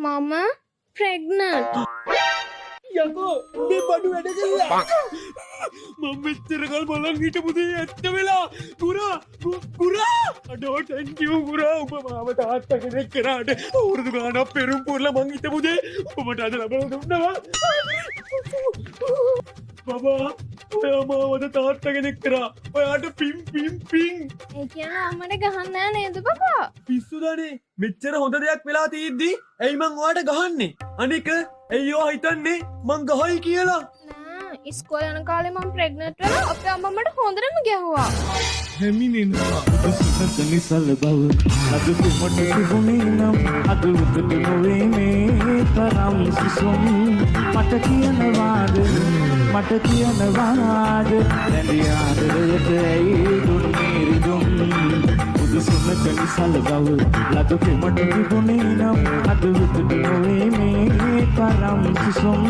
මම ප්‍රෙග්නන්ට්. යකෝ උඹේ බඩු වැඩ කළා මම මෙච්චර කල් බලන් හිටපු දේ ඇත්ත වෙලා ගුරා අඩෝ thank you ගුරා උඹ මාව තාත්තා කෙනෙක් කරාට අවුරුදු ගානක් පෙරුම් පුරලා මං හිටපු දේ උඹට අද ලබලා දුන්නවා බබා ඔයා මාවද තාත්තා කෙනෙක් කරා ඔයාට පින් ඒ කියන්නේ අම්මට ගහන්න නෑ නේද බබා? පිස්සුදානේ මෙච්චර හොඳ දෙයක් වෙලා තියෙද්දි ඇයි මං ඔයාට ගහන්නේ අනික ඇයියෝ හිතන්නේ මං ගහයි කියලා නෑ ඉස්කෝලේ යන කාලේ මම ප්‍රෙග්නන්ට් වෙලා අපේ අම්මා මට හොඳටම ගැහුවා. හැමිනෙනවා සුසත නිසල බව අද කුමට තිබුණේ නම් අද උදට නොවේ මේ තරම් සිසුම් මට කියනවාද දැඩි ආදරයට ඇයි දුන්නේ රිදුම් සුසත නිසල බව අද කුමට තිබුණේ නම් අද උදට නොවේ මේ තරම් සිසුම්